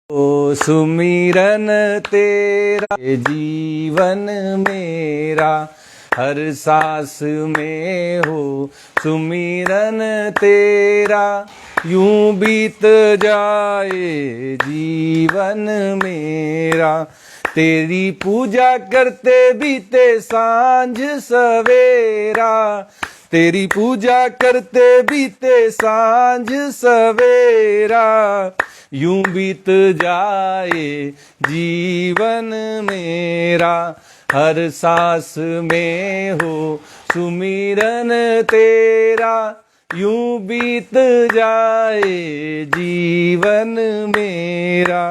ओ सुमिरन तेरा जीवन मेरा, हर सांस में हो सुमिरन तेरा, यूं बीत जाए जीवन मेरा। तेरी पूजा करते बीते सांझ सवेरा, तेरी पूजा करते बीते सांझ सवेरा, यूं बीत जाए जीवन मेरा। हर सांस में हो सुमिरन तेरा, यूं बीत जाए जीवन मेरा।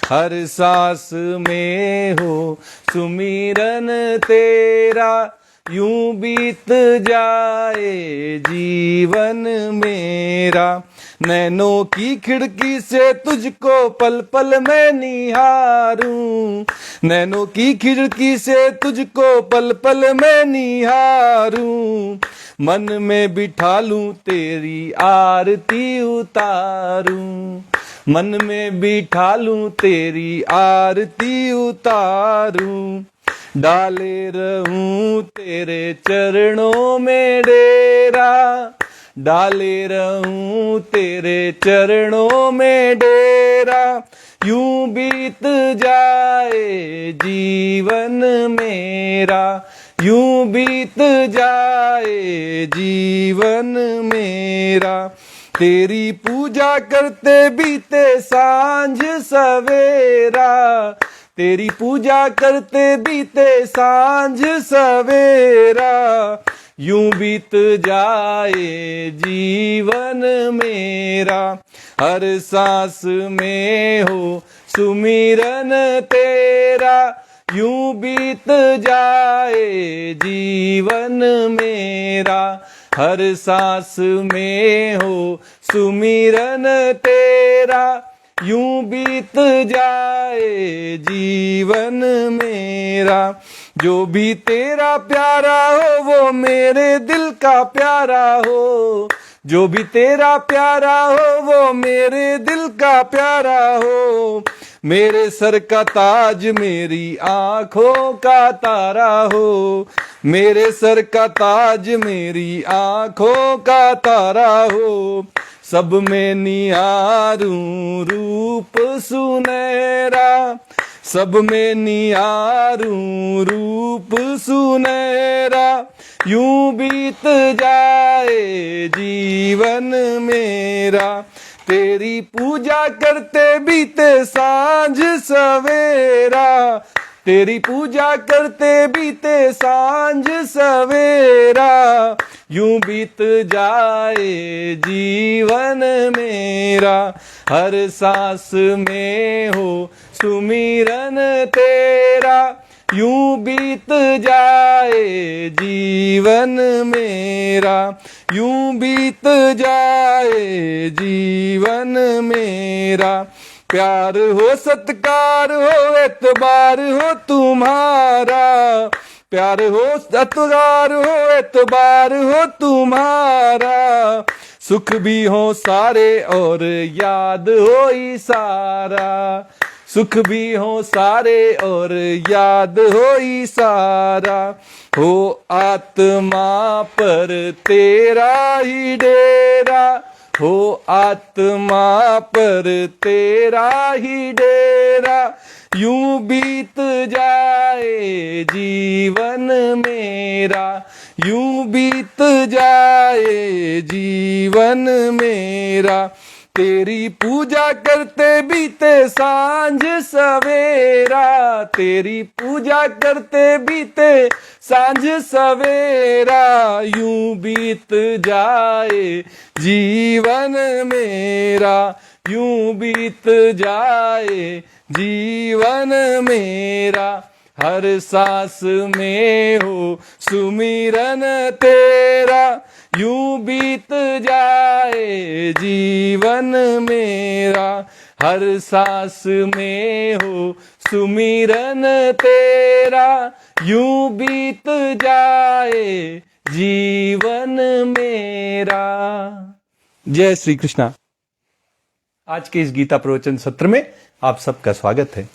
हर सांस में हो सुमिरन तेरा, यूं बीत जाए जीवन मेरा। नैनों की खिड़की से तुझको पल पल मैं निहारूं, नैनों की खिड़की से तुझको पल पल मैं निहारूं। मन में बिठा लूं तेरी आरती उतारूं, मन में बिठा लूं तेरी आरती उतारूं। डाले रहूं तेरे चरणों में डेरा, डाले रहूं तेरे चरणों में डेरा, यूं बीत जाए जीवन मेरा, यूं बीत जाए जीवन मेरा। तेरी पूजा करते बीते सांझ सवेरा, तेरी पूजा करते बीते सांझ सवेरा, यूं बीत जाए जीवन मेरा। हर सांस में हो सुमिरन तेरा, यूं बीत जाए जीवन मेरा। हर सांस में हो सुमिरन तेरा, यूं बीत जाए जीवन मेरा। जो भी तेरा प्यारा हो वो मेरे दिल का प्यारा हो, जो भी तेरा प्यारा हो वो मेरे दिल का प्यारा हो। मेरे सर का ताज मेरी आंखों का तारा हो, मेरे सर का ताज मेरी आंखों का तारा हो। सब में निहारूं रूप सुनहरा, सब में निहारूं रूप सुनहरा, यूं बीत जाए जीवन मेरा। तेरी पूजा करते बीते सांझ सवेरा, तेरी पूजा करते बीते सांझ सवेरा, यूं बीत जाए जीवन मेरा। हर सांस में हो सुमिरन तेरा, यूं बीत जाए जीवन मेरा, यूं बीत जाए जीवन मेरा। प्यार हो सत्कार हो एतबार हो तुम्हारा, प्यार हो सत्कार हो एतबार हो तुम्हारा। सुख भी हो सारे और याद हो ही सारा, सुख भी हो सारे और याद हो ही सारा। हो आत्मा पर तेरा ही डेरा, हो आत्मा पर तेरा ही डेरा, यूं बीत जाए जीवन मेरा, यूं बीत जाए जीवन मेरा। तेरी पूजा करते बीते सांझ सवेरा, तेरी पूजा करते बीते सांझ सवेरा, यूं बीत जाए जीवन मेरा, यूं बीत जाए जीवन मेरा। हर सांस में हो सुमिरन तेरा, यूं बीत जाए जीवन मेरा। हर सांस में हो सुमिरन तेरा, यूं बीत जाए जीवन मेरा। जय श्री कृष्णा। आज के इस गीता प्रवचन सत्र में आप सबका स्वागत है।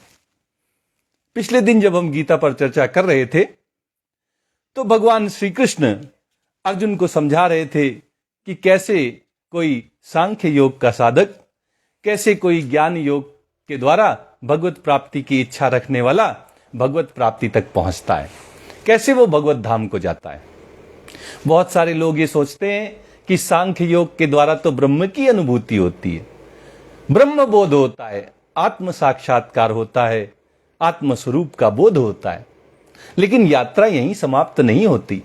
पिछले दिन जब हम गीता पर चर्चा कर रहे थे तो भगवान श्री कृष्ण अर्जुन को समझा रहे थे कि कैसे कोई सांख्य योग का साधक, कैसे कोई ज्ञान योग के द्वारा भगवत प्राप्ति की इच्छा रखने वाला भगवत प्राप्ति तक पहुंचता है, कैसे वो भगवत धाम को जाता है। बहुत सारे लोग ये सोचते हैं कि सांख्य योग के द्वारा तो ब्रह्म की अनुभूति होती है, ब्रह्म बोध होता है, आत्म साक्षात्कार होता है, आत्म स्वरूप का बोध होता है। लेकिन यात्रा यहीं समाप्त नहीं होती।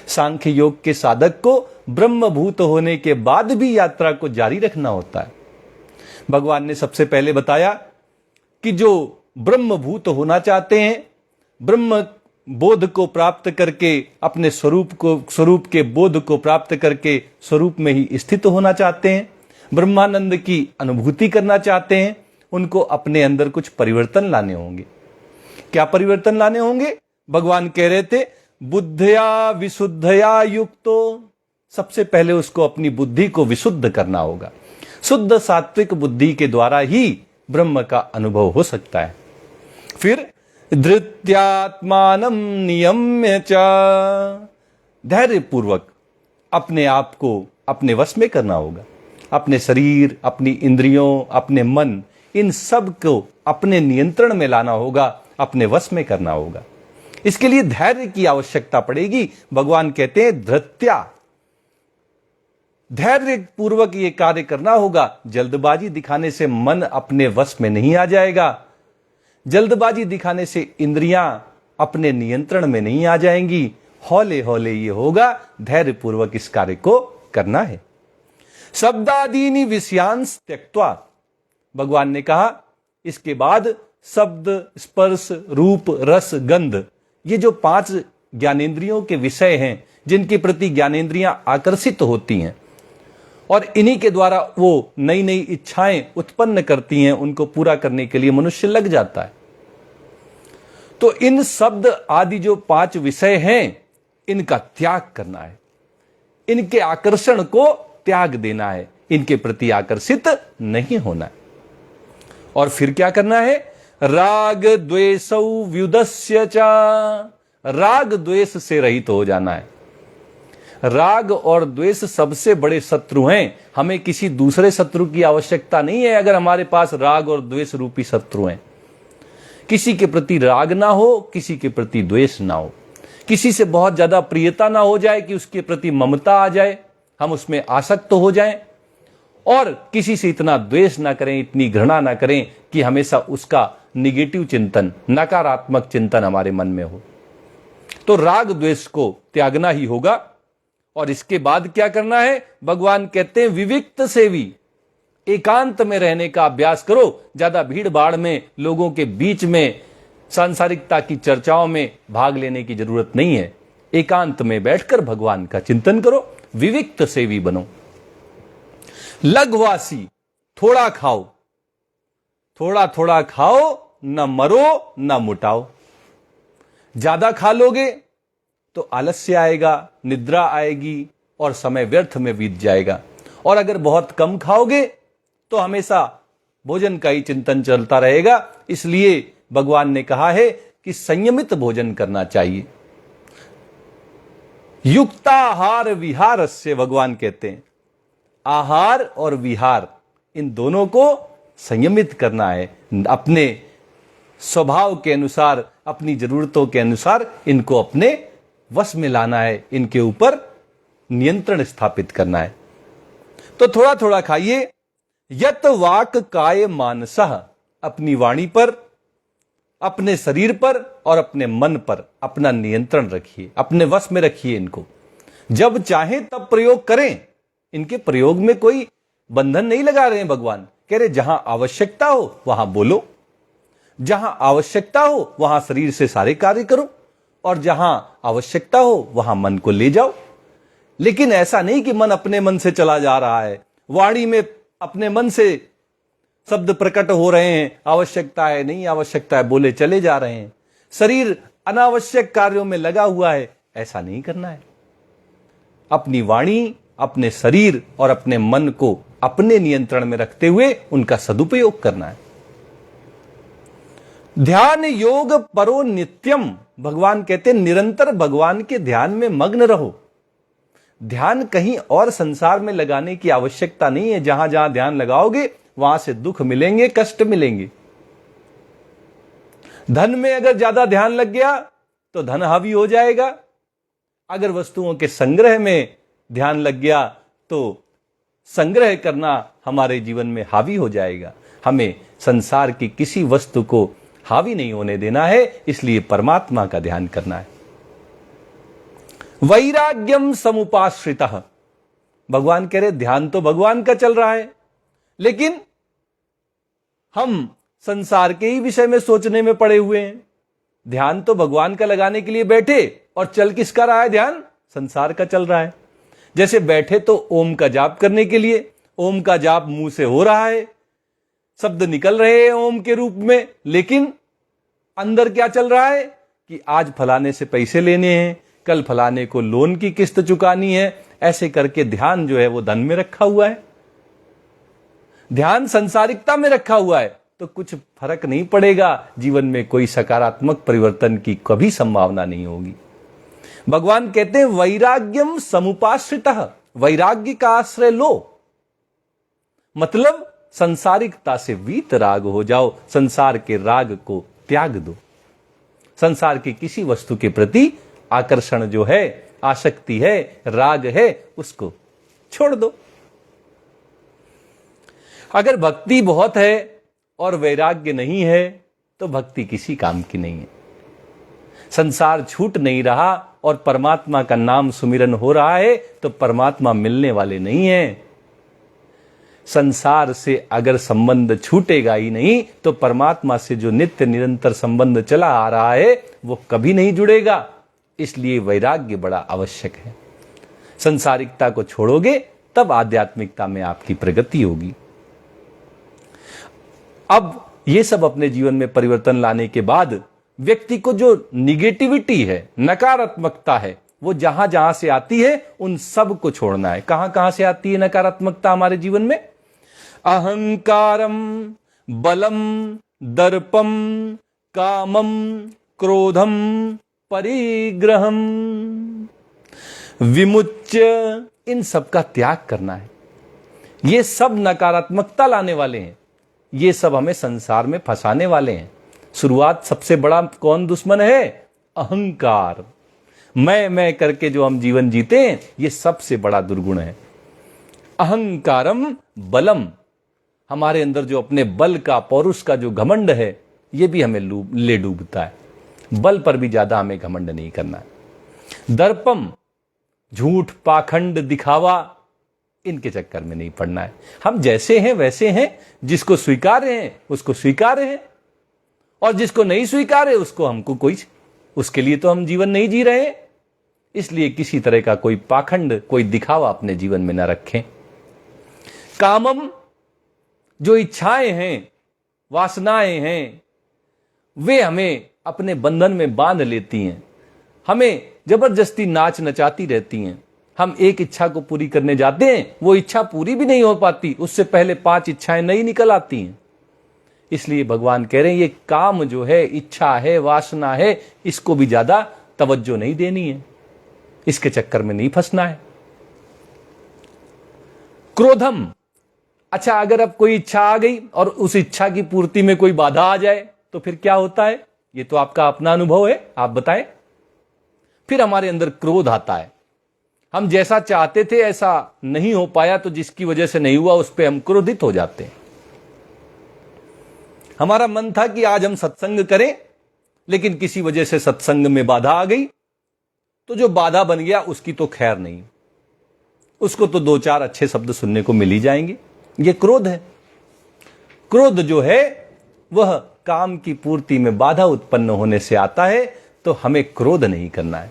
सांख्य योग के साधक को ब्रह्मभूत होने के बाद भी यात्रा को जारी रखना होता है। भगवान ने सबसे पहले बताया कि जो ब्रह्मभूत होना चाहते हैं, ब्रह्म बोध को प्राप्त करके अपने स्वरूप के बोध को प्राप्त करके स्वरूप में ही स्थित होना चाहते हैं, ब्रह्मानंद की अनुभूति करना चाहते हैं, उनको अपने अंदर कुछ परिवर्तन लाने होंगे। क्या परिवर्तन लाने होंगे? भगवान कह रहे थे बुद्धया विशुद्धया युक्तो। सबसे पहले उसको अपनी बुद्धि को विशुद्ध करना होगा। शुद्ध सात्विक बुद्धि के द्वारा ही ब्रह्म का अनुभव हो सकता है। फिर धृत्यात्मानं नियम्य च, धैर्य पूर्वक अपने आप को अपने वश में करना होगा। अपने शरीर, अपनी इंद्रियों, अपने मन, इन सब को अपने नियंत्रण में लाना होगा, अपने वश में करना होगा। इसके लिए धैर्य की आवश्यकता पड़ेगी। भगवान कहते हैं धृत्या, धैर्य पूर्वक ये कार्य करना होगा। जल्दबाजी दिखाने से मन अपने वश में नहीं आ जाएगा। जल्दबाजी दिखाने से इंद्रियां अपने नियंत्रण में नहीं आ जाएंगी। हौले हौले ये होगा, धैर्य पूर्वक इस कार्य को करना है। शब्दादीनि विषयांस त्यक्त्वा, भगवान ने कहा इसके बाद शब्द, स्पर्श, रूप, रस, गंध, ये जो 5 ज्ञानेंद्रियों के विषय हैं, जिनके प्रति ज्ञानेंद्रियां आकर्षित होती हैं और इन्हीं के द्वारा वो नई नई इच्छाएं उत्पन्न करती हैं, उनको पूरा करने के लिए मनुष्य लग जाता है। तो इन शब्द आदि जो 5 विषय हैं, इनका त्याग करना है, इनके आकर्षण को त्याग देना है, इनके प्रति आकर्षित नहीं होना है। और फिर क्या करना है? राग द्वेषौ व्युदस्य च, राग द्वेष से रहित हो जाना है। राग और द्वेष सबसे बड़े शत्रु हैं। हमें किसी दूसरे शत्रु की आवश्यकता नहीं है अगर हमारे पास राग और द्वेष रूपी शत्रु हैं। किसी के प्रति राग ना हो, किसी के प्रति द्वेष ना हो, किसी से बहुत ज्यादा प्रियता ना हो जाए कि उसके प्रति ममता आ जाए, हम उसमें आसक्त हो जाएं, और किसी से इतना द्वेष ना करें, इतनी घृणा ना करें कि हमेशा उसका निगेटिव चिंतन, नकारात्मक चिंतन हमारे मन में हो। तो राग द्वेष को त्यागना ही होगा। और इसके बाद क्या करना है? भगवान कहते हैं विविक्त सेवी, एकांत में रहने का अभ्यास करो। ज्यादा भीड़ भाड़ में, लोगों के बीच में, सांसारिकता की चर्चाओं में भाग लेने की जरूरत नहीं है। एकांत में बैठकर भगवान का चिंतन करो, विविक्त सेवी बनो। लघवासी, थोड़ा खाओ, थोड़ा थोड़ा खाओ, न मरो न मुटाओ। ज्यादा खा लोगे तो आलस्य आएगा, निद्रा आएगी और समय व्यर्थ में बीत जाएगा। और अगर बहुत कम खाओगे तो हमेशा भोजन का ही चिंतन चलता रहेगा। इसलिए भगवान ने कहा है कि संयमित भोजन करना चाहिए। युक्ताहार विहारस्य, भगवान कहते हैं आहार और विहार, इन दोनों को संयमित करना है। अपने स्वभाव के अनुसार, अपनी जरूरतों के अनुसार इनको अपने वश में लाना है, इनके ऊपर नियंत्रण स्थापित करना है। तो थोड़ा थोड़ा खाइए। यत वाक काय मानसः, अपनी वाणी पर, अपने शरीर पर और अपने मन पर अपना नियंत्रण रखिए, अपने वश में रखिए इनको। जब चाहें तब प्रयोग करें, इनके प्रयोग में कोई बंधन नहीं लगा रहे हैं। भगवान कह रहे जहां आवश्यकता हो वहां बोलो, जहां आवश्यकता हो वहां शरीर से सारे कार्य करो, और जहां आवश्यकता हो वहां मन को ले जाओ। लेकिन ऐसा नहीं कि मन अपने मन से चला जा रहा है, वाणी में अपने मन से शब्द प्रकट हो रहे हैं, आवश्यकता है नहीं आवश्यकता है बोले चले जा रहे हैं, शरीर अनावश्यक कार्यों में लगा हुआ है। ऐसा नहीं करना है। अपनी वाणी, अपने शरीर और अपने मन को अपने नियंत्रण में रखते हुए उनका सदुपयोग करना है। ध्यान योग परो नित्यम, भगवान कहते निरंतर भगवान के ध्यान में मग्न रहो। ध्यान कहीं और संसार में लगाने की आवश्यकता नहीं है। जहां जहां ध्यान लगाओगे वहां से दुख मिलेंगे, कष्ट मिलेंगे। धन में अगर ज्यादा ध्यान लग गया तो धन हावी हो जाएगा। अगर वस्तुओं के संग्रह में ध्यान लग गया तो संग्रह करना हमारे जीवन में हावी हो जाएगा। हमें संसार की किसी वस्तु को हावी नहीं होने देना है, इसलिए परमात्मा का ध्यान करना है। वैराग्यम समुपाश्रितः, भगवान कह रहे ध्यान तो भगवान का चल रहा है, लेकिन हम संसार के ही विषय में सोचने में पड़े हुए हैं। ध्यान तो भगवान का लगाने के लिए बैठे और चल किसका रहा है? ध्यान संसार का चल रहा है। जैसे बैठे तो ओम का जाप करने के लिए, ओम का जाप मुंह से हो रहा है, शब्द निकल रहे हैं ओम के रूप में, लेकिन अंदर क्या चल रहा है कि आज फलाने से पैसे लेने हैं, कल फलाने को लोन की किस्त चुकानी है। ऐसे करके ध्यान जो है वो धन में रखा हुआ है, ध्यान संसारिकता में रखा हुआ है, तो कुछ फर्क नहीं पड़ेगा। जीवन में कोई सकारात्मक परिवर्तन की कभी संभावना नहीं होगी। भगवान कहते हैं वैराग्यम समुपाश्रितः, वैराग्य का आश्रय लो, मतलब संसारिकता से वीतराग हो जाओ, संसार के राग को त्याग दो। संसार की किसी वस्तु के प्रति आकर्षण जो है, आसक्ति है, राग है, उसको छोड़ दो। अगर भक्ति बहुत है और वैराग्य नहीं है तो भक्ति किसी काम की नहीं है। संसार छूट नहीं रहा और परमात्मा का नाम सुमिरन हो रहा है तो परमात्मा मिलने वाले नहीं है। संसार से अगर संबंध छूटेगा ही नहीं तो परमात्मा से जो नित्य निरंतर संबंध चला आ रहा है वो कभी नहीं जुड़ेगा। इसलिए वैराग्य बड़ा आवश्यक है। संसारिकता को छोड़ोगे तब आध्यात्मिकता में आपकी प्रगति होगी। अब ये सब अपने जीवन में परिवर्तन लाने के बाद व्यक्ति को जो निगेटिविटी है, नकारात्मकता है, वो जहां जहां से आती है उन सब को छोड़ना है। कहां कहां से आती है नकारात्मकता हमारे जीवन में? अहंकारम, बलम, दर्पम, कामम, क्रोधम, परिग्रहम, विमुच्य, इन सब का त्याग करना है। ये सब नकारात्मकता लाने वाले हैं, ये सब हमें संसार में फंसाने वाले हैं। शुरुआत सबसे बड़ा कौन दुश्मन है? अहंकार। मैं करके जो हम जीवन जीते हैं ये सबसे बड़ा दुर्गुण है। अहंकारम बलम, हमारे अंदर जो अपने बल का, पौरुष का जो घमंड है ये भी हमें ले डूबता है। बल पर भी ज्यादा हमें घमंड नहीं करना है। दर्पम, झूठ, पाखंड, दिखावा, इनके चक्कर में नहीं पड़ना है। हम जैसे हैं वैसे हैं, जिसको स्वीकार हैं उसको स्वीकार है और जिसको नहीं स्वीकार है उसको हमको कोई, उसके लिए तो हम जीवन नहीं जी रहे। इसलिए किसी तरह का कोई पाखंड, कोई दिखावा अपने जीवन में न रखें। कामम, जो इच्छाएं हैं, वासनाएं हैं, वे हमें अपने बंधन में बांध लेती हैं, हमें जबरदस्ती नाच नचाती रहती हैं। हम एक इच्छा को पूरी करने जाते हैं, वो इच्छा पूरी भी नहीं हो पाती, उससे पहले 5 इच्छाएं नई निकल आती हैं। इसलिए भगवान कह रहे हैं ये काम जो है, इच्छा है, वासना है, इसको भी ज्यादा तवज्जो नहीं देनी है, इसके चक्कर में नहीं फंसना है। क्रोधम, अच्छा अगर अब कोई इच्छा आ गई और उस इच्छा की पूर्ति में कोई बाधा आ जाए तो फिर क्या होता है? ये तो आपका अपना अनुभव है, आप बताएं। फिर हमारे अंदर क्रोध आता है। हम जैसा चाहते थे ऐसा नहीं हो पाया तो जिसकी वजह से नहीं हुआ उस पर हम क्रोधित हो जाते हैं। हमारा मन था कि आज हम सत्संग करें, लेकिन किसी वजह से सत्संग में बाधा आ गई, तो जो बाधा बन गया उसकी तो खैर नहीं, उसको तो 2-4 अच्छे शब्द सुनने को मिल ही जाएंगे। ये क्रोध है। क्रोध जो है वह काम की पूर्ति में बाधा उत्पन्न होने से आता है, तो हमें क्रोध नहीं करना है।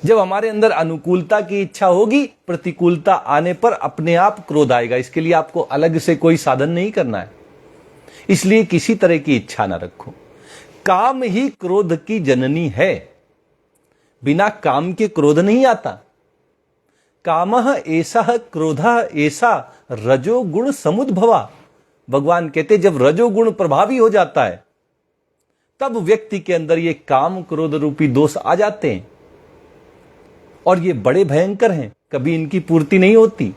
जब हमारे अंदर अनुकूलता की इच्छा होगी, प्रतिकूलता आने पर अपने आप क्रोध आएगा। इसके लिए आपको अलग से कोई साधन नहीं करना है। इसलिए किसी तरह की इच्छा ना रखो। काम ही क्रोध की जननी है, बिना काम के क्रोध नहीं आता। कामः एषः क्रोधः एषा रजोगुण समुद्भवा। भगवान कहते जब रजोगुण प्रभावी हो जाता है तब व्यक्ति के अंदर ये काम क्रोध रूपी दोष आ जाते हैं और ये बड़े भयंकर हैं, कभी इनकी पूर्ति नहीं होती।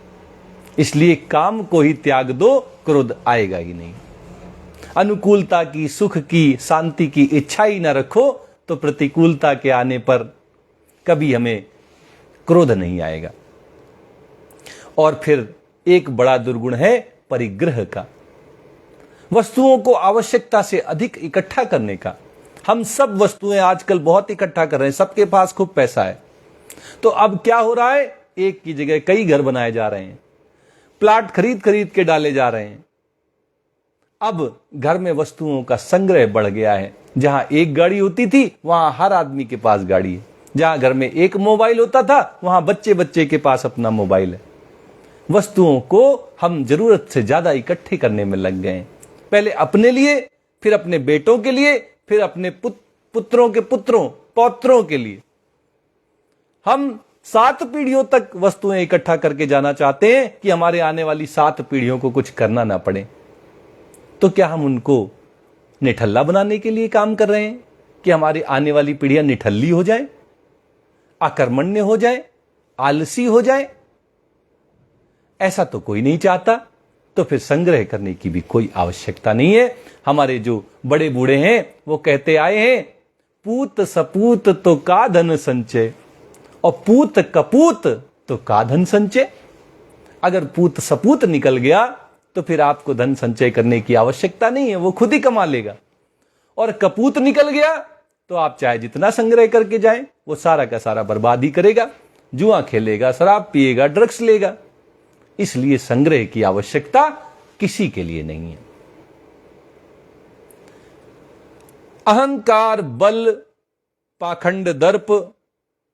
इसलिए काम को ही त्याग दो, क्रोध आएगा ही नहीं। अनुकूलता की, सुख की, शांति की इच्छा ही ना रखो तो प्रतिकूलता के आने पर कभी हमें क्रोध नहीं आएगा। और फिर एक बड़ा दुर्गुण है परिग्रह का, वस्तुओं को आवश्यकता से अधिक इकट्ठा करने का। हम सब वस्तुएं आजकल बहुत इकट्ठा कर रहे हैं, सबके पास खूब पैसा है, तो अब क्या हो रहा है, एक की जगह कई घर बनाए जा रहे हैं, प्लाट खरीद खरीद के डाले जा रहे हैं। अब घर में वस्तुओं का संग्रह बढ़ गया है। जहां एक गाड़ी होती थी वहां हर आदमी के पास गाड़ी है, जहां घर में एक मोबाइल होता था वहां बच्चे बच्चे के पास अपना मोबाइल है। वस्तुओं को हम जरूरत से ज्यादा इकट्ठे करने में लग गए हैं, पहले अपने लिए, फिर अपने बेटों के लिए, फिर अपने पुत्रों के पुत्रों पौत्रों के लिए। हम 7 पीढ़ियों तक वस्तुएं इकट्ठा करके जाना चाहते हैं कि हमारे आने वाली 7 पीढ़ियों को कुछ करना ना पड़े। तो क्या हम उनको निठल्ला बनाने के लिए काम कर रहे हैं कि हमारी आने वाली पीढ़ियां निठल्ली हो जाए, अकर्मण्य हो जाए, आलसी हो जाए? ऐसा तो कोई नहीं चाहता। तो फिर संग्रह करने की भी कोई आवश्यकता नहीं है। हमारे जो बड़े बूढ़े हैं वो कहते आए हैं, पूत सपूत तो का धन संचय और पूत कपूत तो का धन संचय। अगर पूत सपूत निकल गया तो फिर आपको धन संचय करने की आवश्यकता नहीं है, वो खुद ही कमा लेगा। और कपूत निकल गया तो आप चाहे जितना संग्रह करके जाएं, वो सारा का सारा बर्बाद ही करेगा, जुआ खेलेगा, शराब पिएगा, ड्रग्स लेगा। इसलिए संग्रह की आवश्यकता किसी के लिए नहीं है। अहंकार, बल, पाखंड, दर्प,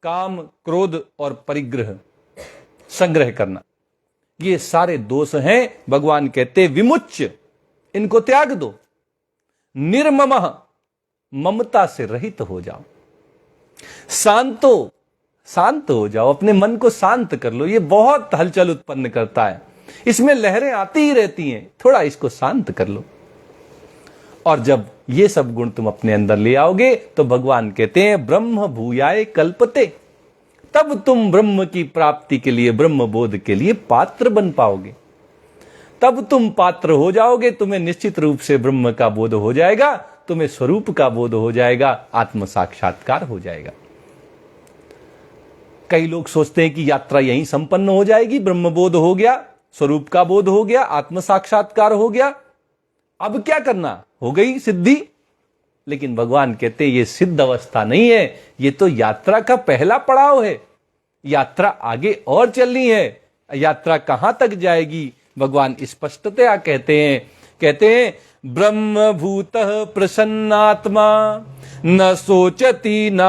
काम, क्रोध और परिग्रह, संग्रह करना, ये सारे दोष हैं। भगवान कहते विमुच्य, इनको त्याग दो। निर्ममः, ममता से रहित हो जाओ। शांतो, शांत हो जाओ, अपने मन को शांत कर लो। ये बहुत हलचल उत्पन्न करता है, इसमें लहरें आती ही रहती हैं, थोड़ा इसको शांत कर लो। और जब ये सब गुण तुम अपने अंदर ले आओगे तो भगवान कहते हैं ब्रह्म भूयाय कल्पते, तब तुम ब्रह्म की प्राप्ति के लिए, ब्रह्म बोध के लिए पात्र बन पाओगे। तब तुम पात्र हो जाओगे, तुम्हें निश्चित रूप से ब्रह्म का बोध हो जाएगा, तुम्हें स्वरूप का बोध हो जाएगा, आत्म साक्षात्कार हो जाएगा। कई लोग सोचते हैं कि यात्रा यहीं संपन्न हो जाएगी, ब्रह्म बोध हो गया, स्वरूप का बोध हो गया, आत्म साक्षात्कार हो गया, अब क्या करना, हो गई सिद्धि। लेकिन भगवान कहते ये सिद्ध अवस्था नहीं है, ये तो यात्रा का पहला पड़ाव है। यात्रा आगे और चलनी है। यात्रा कहां तक जाएगी, भगवान स्पष्टतया कहते हैं ब्रह्म भूतः प्रसन्नात्मा न सोचति न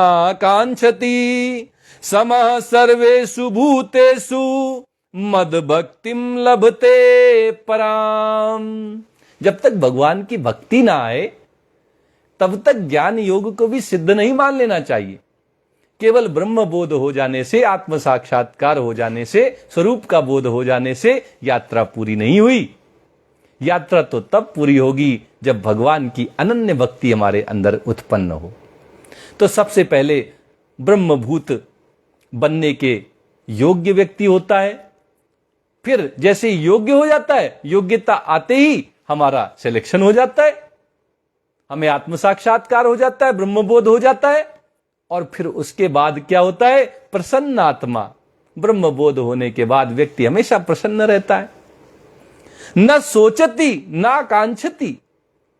कांक्षति समः सर्वेषु भूतेषु मद भक्तिम लभते पराम। जब तक भगवान की भक्ति ना आए तब तक ज्ञान योग को भी सिद्ध नहीं मान लेना चाहिए। केवल ब्रह्म बोध हो जाने से, आत्म साक्षात्कार हो जाने से, स्वरूप का बोध हो जाने से यात्रा पूरी नहीं हुई। यात्रा तो तब पूरी होगी जब भगवान की अनन्य भक्ति हमारे अंदर उत्पन्न हो। तो सबसे पहले ब्रह्मभूत बनने के योग्य व्यक्ति होता है। फिर जैसे योग्य हो जाता है, योग्यता आते ही हमारा सिलेक्शन हो जाता है, हमें आत्म साक्षात्कार हो जाता है, ब्रह्मबोध हो जाता है। और फिर उसके बाद क्या होता है, प्रसन्न आत्मा। ब्रह्मबोध होने के बाद व्यक्ति हमेशा प्रसन्न रहता है। न सोचती ना कांक्षती,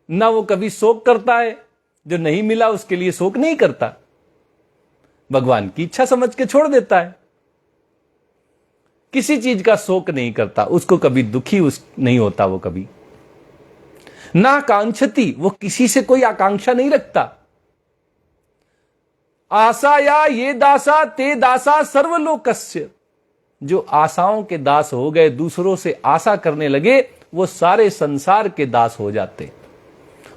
ना वो कभी शोक करता है, जो नहीं मिला उसके लिए शोक नहीं करता, भगवान की इच्छा समझ के छोड़ देता है। किसी चीज का शोक नहीं करता, उसको कभी दुखी नहीं होता, वो कभी ना कांक्षती, वो किसी से कोई आकांक्षा नहीं रखता। आशा या ये दासा ते दासा सर्वलोकस्य, जो आशाओं के दास हो गए, दूसरों से आशा करने लगे, वो सारे संसार के दास हो जाते।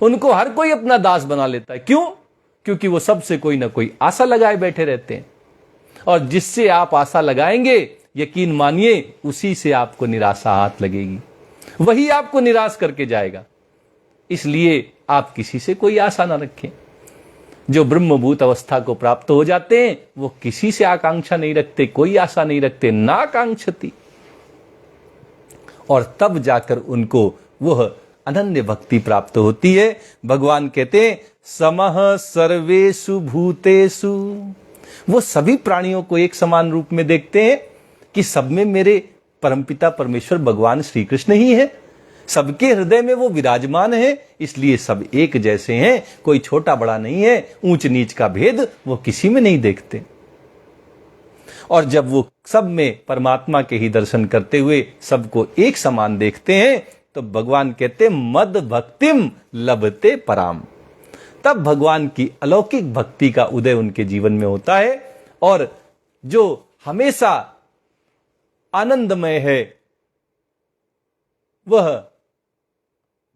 उनको हर कोई अपना दास बना लेता है। क्यों? क्योंकि वो सबसे कोई ना कोई आशा लगाए बैठे रहते हैं। और जिससे आप आशा लगाएंगे, यकीन मानिए उसी से आपको निराशा हाथ लगेगी, वही आपको निराश करके जाएगा। इसलिए आप किसी से कोई आशा ना रखें। जो ब्रह्मभूत अवस्था को प्राप्त हो जाते हैं वो किसी से आकांक्षा नहीं रखते, कोई आशा नहीं रखते, ना कांक्षति, और तब जाकर उनको वह अनन्य भक्ति प्राप्त होती है। भगवान कहते हैं समः सर्वेषु भूतेषु, वो सभी प्राणियों को एक समान रूप में देखते हैं कि सब में मेरे परमपिता परमेश्वर भगवान श्री कृष्ण ही है, सबके हृदय में वो विराजमान है, इसलिए सब एक जैसे हैं, कोई छोटा बड़ा नहीं है, ऊंच नीच का भेद वो किसी में नहीं देखते। और जब वो सब में परमात्मा के ही दर्शन करते हुए सबको एक समान देखते हैं तो भगवान कहते मद भक्तिम लभते पराम, तब भगवान की अलौकिक भक्ति का उदय उनके जीवन में होता है, और जो हमेशा आनंदमय है वह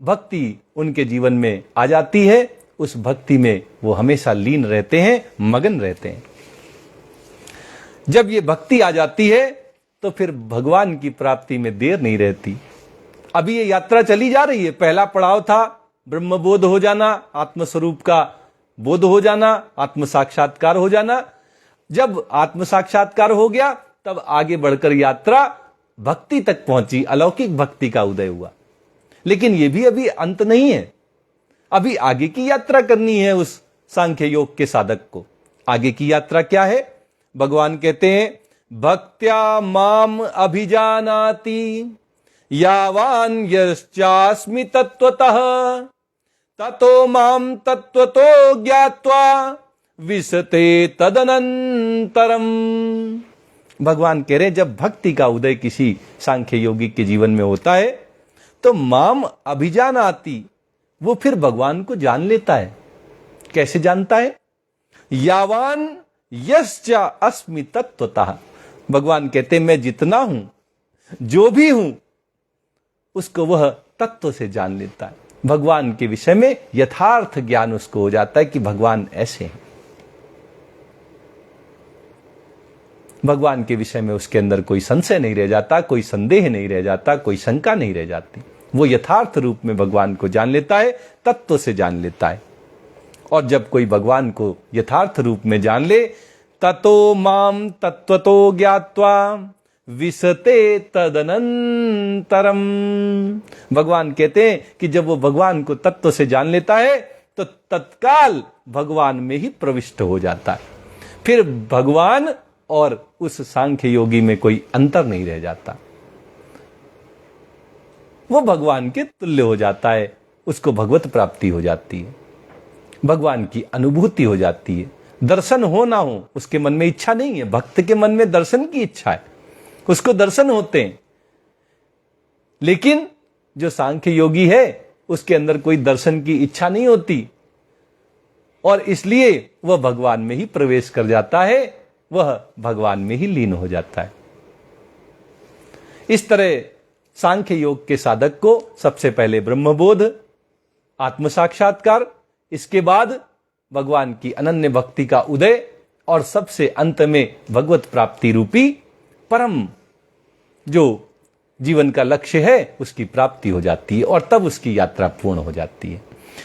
भक्ति उनके जीवन में आ जाती है। उस भक्ति में वो हमेशा लीन रहते हैं, मगन रहते हैं। जब ये भक्ति आ जाती है तो फिर भगवान की प्राप्ति में देर नहीं रहती। अभी ये यात्रा चली जा रही है। पहला पड़ाव था ब्रह्मबोध हो जाना, आत्मस्वरूप का बोध हो जाना, आत्म साक्षात्कार हो जाना। जब आत्म साक्षात्कार हो गया तब आगे बढ़कर यात्रा भक्ति तक पहुंची, अलौकिक भक्ति का उदय हुआ। लेकिन यह भी अभी अंत नहीं है, अभी आगे की यात्रा करनी है उस सांख्य योग के साधक को। आगे की यात्रा क्या है? भगवान कहते हैं भक्त्या माम अभिजानाति यावान यश्चास्मि तत्वतः ततो माम तत्वतो ज्ञात्वा विशते तदनंतरम। भगवान कह रहे जब भक्ति का उदय किसी सांख्य योगी के जीवन में होता है तो माम अभिजानाति, वो फिर भगवान को जान लेता है। कैसे जानता है? यावान यश्चा अस्मि तत्वतः, भगवान कहते मैं जितना हूं, जो भी हूं, उसको वह तत्व से जान लेता है। भगवान के विषय में यथार्थ ज्ञान उसको हो जाता है कि भगवान ऐसे हैं। भगवान के विषय में उसके अंदर कोई संशय नहीं रह जाता, कोई संदेह नहीं रह जाता, कोई शंका नहीं रह जाती। वो यथार्थ रूप में भगवान को जान लेता है, तत्व से जान लेता है। और जब कोई भगवान को यथार्थ रूप में जान ले ततो माम तत्वतो ज्ञात्वा विशते तदनंतरम। भगवान कहते हैं कि जब वो भगवान को तत्व से जान लेता है तो तत्काल भगवान में ही प्रविष्ट हो जाता है। फिर भगवान और उस सांख्य योगी में कोई अंतर नहीं रह जाता, वो भगवान के तुल्य हो जाता है। उसको भगवत प्राप्ति हो जाती है, भगवान की अनुभूति हो जाती है। दर्शन हो ना हो उसके मन में इच्छा नहीं है, भक्त के मन में दर्शन की इच्छा है, उसको दर्शन होते हैं। लेकिन जो सांख्य योगी है उसके अंदर कोई दर्शन की इच्छा नहीं होती, और इसलिए वह भगवान में ही प्रवेश कर जाता है, वह भगवान में ही लीन हो जाता है। इस तरह सांख्य योग के साधक को सबसे पहले ब्रह्मबोध, आत्म साक्षात्कार, इसके बाद भगवान की अनन्य भक्ति का उदय, और सबसे अंत में भगवत प्राप्ति रूपी परम जो जीवन का लक्ष्य है उसकी प्राप्ति हो जाती है, और तब उसकी यात्रा पूर्ण हो जाती है।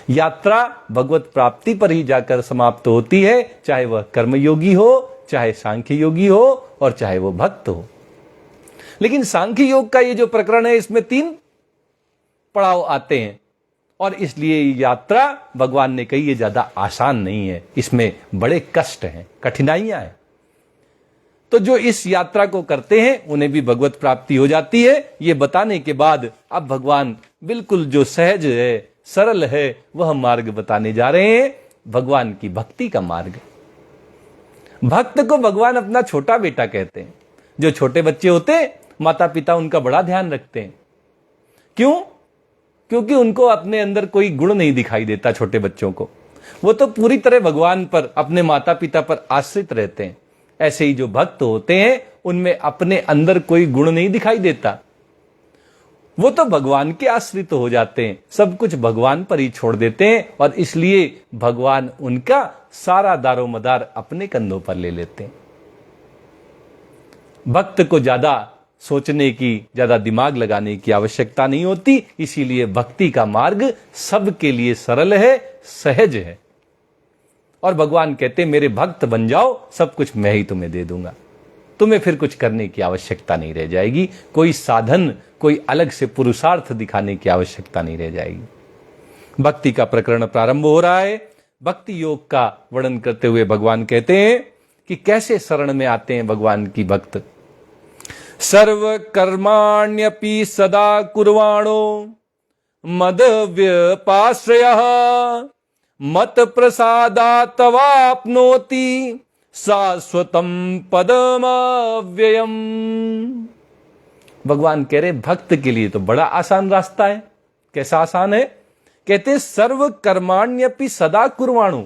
यात्रा भगवत प्राप्ति पर ही जाकर समाप्त होती है, चाहे वह कर्मयोगी हो, चाहे सांख्य योगी हो, और चाहे वो भक्त हो। लेकिन सांख्य योग का ये जो प्रकरण है इसमें 3 पड़ाव आते हैं, और इसलिए यात्रा भगवान ने कही ये ज्यादा आसान नहीं है, इसमें बड़े कष्ट हैं, कठिनाइयां हैं। तो जो इस यात्रा को करते हैं उन्हें भी भगवत प्राप्ति हो जाती है। ये बताने के बाद अब भगवान बिल्कुल जो सहज है, सरल है, वह मार्ग बताने जा रहे हैं, भगवान की भक्ति का मार्ग। भक्त को भगवान अपना छोटा बेटा कहते हैं। जो छोटे बच्चे होते हैं माता पिता उनका बड़ा ध्यान रखते हैं। क्यों? क्योंकि उनको अपने अंदर कोई गुण नहीं दिखाई देता। छोटे बच्चों को वो तो पूरी तरह भगवान पर, अपने माता पिता पर आश्रित रहते हैं। ऐसे ही जो भक्त होते हैं उनमें अपने अंदर कोई गुण नहीं दिखाई देता, वो तो भगवान के आश्रित हो जाते हैं, सब कुछ भगवान पर ही छोड़ देते हैं, और इसलिए भगवान उनका सारा दारोमदार अपने कंधों पर ले लेते हैं। भक्त को ज्यादा सोचने की, ज्यादा दिमाग लगाने की आवश्यकता नहीं होती, इसीलिए भक्ति का मार्ग सबके लिए सरल है, सहज है, और भगवान कहते मेरे भक्त बन जाओ, सब कुछ मैं ही तुम्हें दे दूंगा, तुम्हें फिर कुछ करने की आवश्यकता नहीं रह जाएगी, कोई साधन, कोई अलग से पुरुषार्थ दिखाने की आवश्यकता नहीं रह जाएगी। भक्ति का प्रकरण प्रारंभ हो रहा है। भक्ति योग का वर्णन करते हुए भगवान कहते हैं कि कैसे शरण में आते हैं भगवान की भक्त। सर्व कर्माण्यपि सदा कुर्वाणो मद व्यपाश्रयः मत प्रसादात्तवाप्नोति शाश्वतम पदमव्ययम्। भगवान कह रहे भक्त के लिए तो बड़ा आसान रास्ता है। कैसा आसान है? कहते सर्व कर्माण्यपि सदा कुर्वाणु।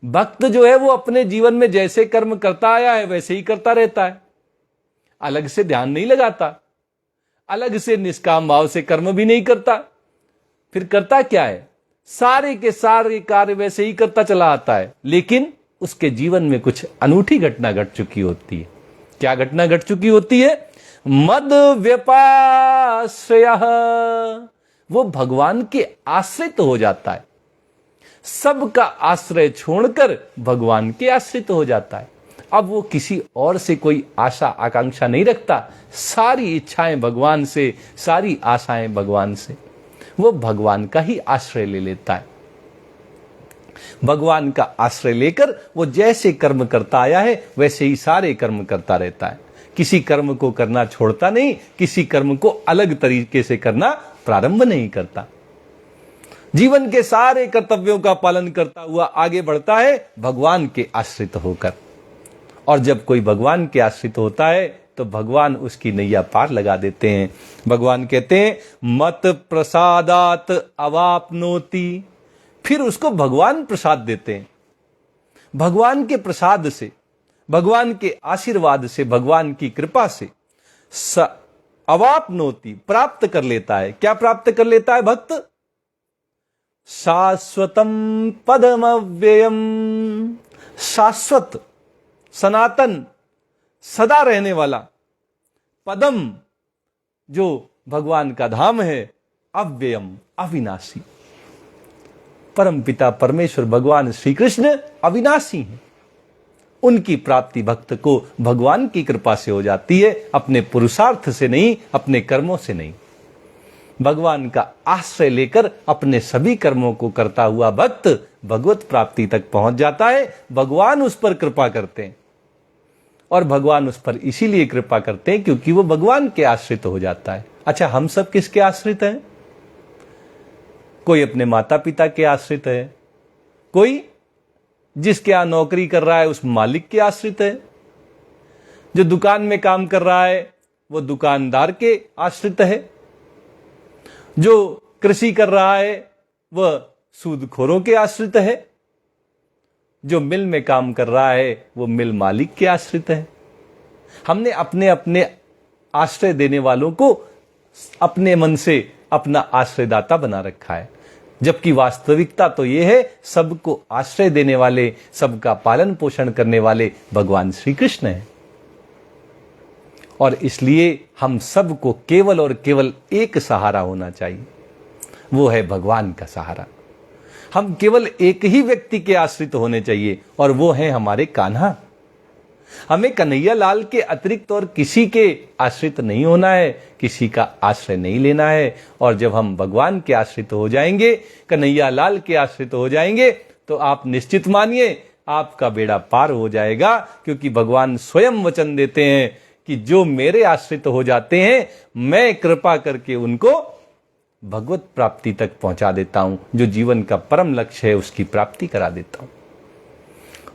भक्त जो है वो अपने जीवन में जैसे कर्म करता आया है वैसे ही करता रहता है, अलग से ध्यान नहीं लगाता, अलग से निष्काम भाव से कर्म भी नहीं करता। फिर करता क्या है? सारे के सारे कार्य वैसे ही करता चला आता है, लेकिन उसके जीवन में कुछ अनूठी घटना घट चुकी होती है। क्या घटना घट चुकी होती है? मद व्यपाश्रयः, वो भगवान के आश्रित हो जाता है। सबका आश्रय छोड़कर भगवान के आश्रित हो जाता है। अब वो किसी और से कोई आशा आकांक्षा नहीं रखता, सारी इच्छाएं भगवान से, सारी आशाएं भगवान से। वो भगवान का ही आश्रय ले लेता है। भगवान का आश्रय लेकर वो जैसे कर्म करता आया है वैसे ही सारे कर्म करता रहता है। किसी कर्म को करना छोड़ता नहीं, किसी कर्म को अलग तरीके से करना प्रारंभ नहीं करता। जीवन के सारे कर्तव्यों का पालन करता हुआ आगे बढ़ता है भगवान के आश्रित होकर। और जब कोई भगवान के आश्रित होता है तो भगवान उसकी नैया पार लगा देते हैं। भगवान कहते हैं मत प्रसादात अवाप्नोति, फिर उसको भगवान प्रसाद देते हैं। भगवान के प्रसाद से, भगवान के आशीर्वाद से, भगवान की कृपा से अवाप्नोति, प्राप्त कर लेता है। क्या प्राप्त कर लेता है भक्त? शाश्वतम पदमव्ययम, शाश्वत, सनातन, सदा रहने वाला पदम, जो भगवान का धाम है, अव्ययम, अविनाशी। परमपिता परमेश्वर भगवान श्री कृष्ण अविनाशी हैं। उनकी प्राप्ति भक्त को भगवान की कृपा से हो जाती है, अपने पुरुषार्थ से नहीं, अपने कर्मों से नहीं। भगवान का आश्रय लेकर अपने सभी कर्मों को करता हुआ भक्त भगवत प्राप्ति तक पहुंच जाता है। भगवान उस पर कृपा करते हैं, और भगवान उस पर इसीलिए कृपा करते हैं क्योंकि वो भगवान के आश्रित हो जाता है। अच्छा, हम सब किसके आश्रित हैं? कोई अपने माता पिता के आश्रित है, कोई जिसके यहां नौकरी कर रहा है उस मालिक के आश्रित है, जो दुकान में काम कर रहा है वो दुकानदार के आश्रित है, जो कृषि कर रहा है वह सूदखोरों के आश्रित है, जो मिल में काम कर रहा है वो मिल मालिक के आश्रित है। हमने अपने अपने आश्रय देने वालों को अपने मन से अपना आश्रयदाता बना रखा है, जबकि वास्तविकता तो यह है सबको आश्रय देने वाले, सबका पालन पोषण करने वाले भगवान श्री कृष्ण हैं। और इसलिए हम सबको केवल और केवल एक सहारा होना चाहिए, वो है भगवान का सहारा। हम केवल एक ही व्यक्ति के आश्रित होने चाहिए और वो है हमारे कान्हा। हमें कन्हैया लाल के अतिरिक्त और किसी के आश्रित नहीं होना है, किसी का आश्रय नहीं लेना है। और जब हम भगवान के आश्रित हो जाएंगे, कन्हैया लाल के आश्रित हो जाएंगे, तो आप निश्चित मानिए आपका बेड़ा पार हो जाएगा, क्योंकि भगवान स्वयं वचन देते हैं कि जो मेरे आश्रित हो जाते हैं मैं कृपा करके उनको भगवत प्राप्ति तक पहुंचा देता हूं, जो जीवन का परम लक्ष्य है उसकी प्राप्ति करा देता हूं।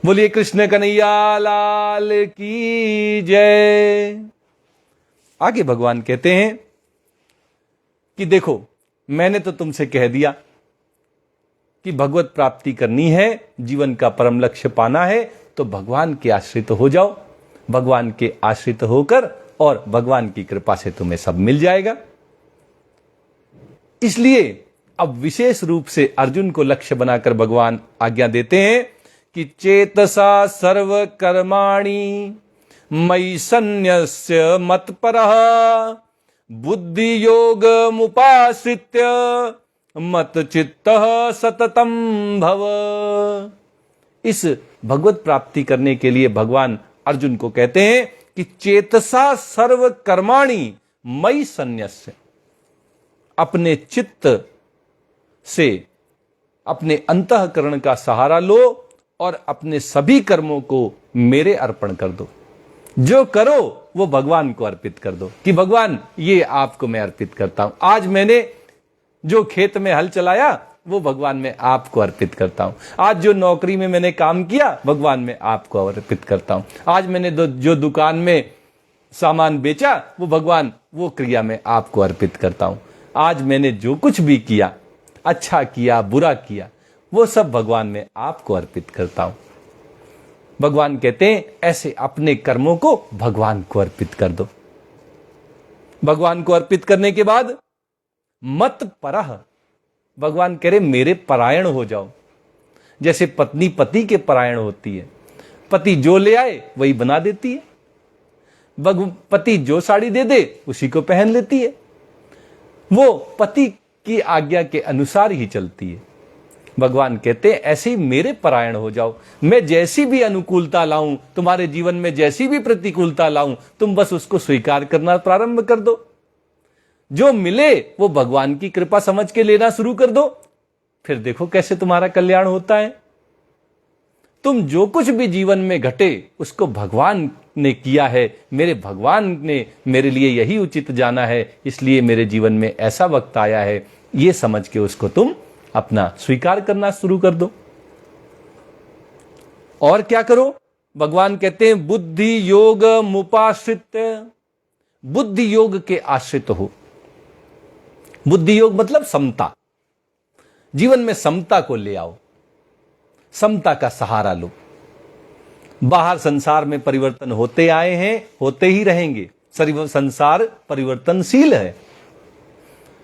बोलिए कृष्ण कन्हैया लाल की जय। आगे भगवान कहते हैं कि देखो, मैंने तो तुमसे कह दिया कि भगवत प्राप्ति करनी है, जीवन का परम लक्ष्य पाना है, तो भगवान के आश्रित हो जाओ। भगवान के आश्रित होकर और भगवान की कृपा से तुम्हें सब मिल जाएगा। इसलिए अब विशेष रूप से अर्जुन को लक्ष्य बनाकर भगवान आज्ञा देते हैं कि चेतसा सर्व कर्माणि मयि सन्न्यस्य मत्परः बुद्धि योग मुपाश्रित्य मत चित्तः सततम भव। इस भगवत प्राप्ति करने के लिए भगवान अर्जुन को कहते हैं कि चेतसा सर्व कर्माणि मयि संन्यस्य, अपने चित्त से अपने अंतःकरण का सहारा लो और अपने सभी कर्मों को मेरे अर्पण कर दो। जो करो वो भगवान को अर्पित कर दो कि भगवान ये आपको मैं अर्पित करता हूं। आज मैंने जो खेत में हल चलाया वो भगवान मैं आपको अर्पित करता हूं। आज जो नौकरी में मैंने काम किया भगवान मैं आपको अर्पित करता हूं। आज मैंने जो दुकान में सामान बेचा वो भगवान वो क्रिया में आपको अर्पित करता हूं। आज मैंने जो कुछ भी किया, अच्छा किया बुरा किया, वो सब भगवान मैं आपको अर्पित करता हूं। भगवान कहते हैं ऐसे अपने कर्मों को भगवान को अर्पित कर दो। भगवान को अर्पित करने के बाद मत परह, भगवान कह रहे मेरे परायण हो जाओ। जैसे पत्नी पति के परायण होती है, पति जो ले आए वही बना देती है, पति जो साड़ी दे दे उसी को पहन लेती है, वो पति की आज्ञा के अनुसार ही चलती है। भगवान कहते हैं ऐसे ही मेरे परायण हो जाओ। मैं जैसी भी अनुकूलता लाऊं तुम्हारे जीवन में, जैसी भी प्रतिकूलता लाऊं, तुम बस उसको स्वीकार करना प्रारंभ कर दो। जो मिले वो भगवान की कृपा समझ के लेना शुरू कर दो, फिर देखो कैसे तुम्हारा कल्याण होता है। तुम जो कुछ भी जीवन में घटे उसको भगवान ने किया है, मेरे भगवान ने मेरे लिए यही उचित जाना है, इसलिए मेरे जीवन में ऐसा वक्त आया है, ये समझ के उसको तुम अपना स्वीकार करना शुरू कर दो। और क्या करो? भगवान कहते हैं बुद्धि योग मुपाश्रित, बुद्धि योग के आश्रित हो। बुद्धि योग मतलब समता, जीवन में समता को ले आओ, समता का सहारा लो। बाहर संसार में परिवर्तन होते आए हैं, होते ही रहेंगे। संसार परिवर्तनशील है,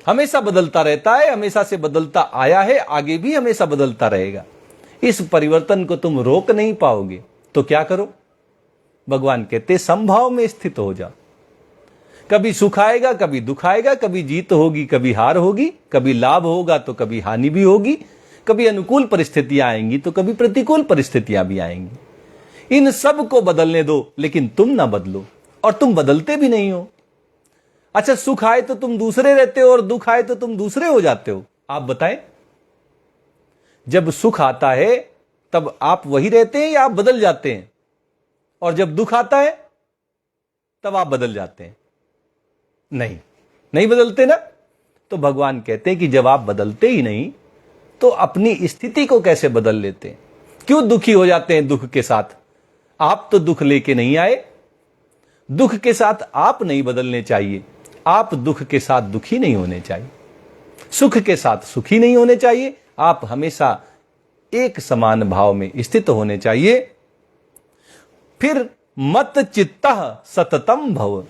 हमेशा बदलता रहता है, हमेशा से बदलता आया है, आगे भी हमेशा बदलता रहेगा। इस परिवर्तन को तुम रोक नहीं पाओगे, तो क्या करो? भगवान कहते समभाव में स्थित हो जाओ। कभी सुख आएगा, कभी दुख आएगा, कभी जीत होगी, कभी हार होगी, कभी लाभ होगा तो कभी हानि भी होगी, कभी अनुकूल परिस्थितियां आएंगी तो कभी प्रतिकूल परिस्थितियां भी आएंगी। इन सब को बदलने दो, लेकिन तुम ना बदलो, और तुम बदलते भी नहीं हो। अच्छा, सुख आए तो तुम दूसरे रहते हो और दुख आए तो तुम दूसरे हो जाते हो। आप बताएं, जब सुख आता है तब आप वही रहते हैं या आप बदल जाते हैं? और जब दुख आता है तब आप बदल जाते हैं? नहीं बदलते ना। तो भगवान कहते हैं कि जब आप बदलते ही नहीं तो अपनी स्थिति को कैसे बदल लेते हैं? क्यों दुखी हो जाते हैं दुख के साथ? आप तो दुख लेके नहीं आए, दुख के साथ आप नहीं बदलने चाहिए। आप दुख के साथ दुखी नहीं होने चाहिए, सुख के साथ सुखी नहीं होने चाहिए। आप हमेशा एक समान भाव में स्थित होने चाहिए। फिर मत चित्तः सततम भव,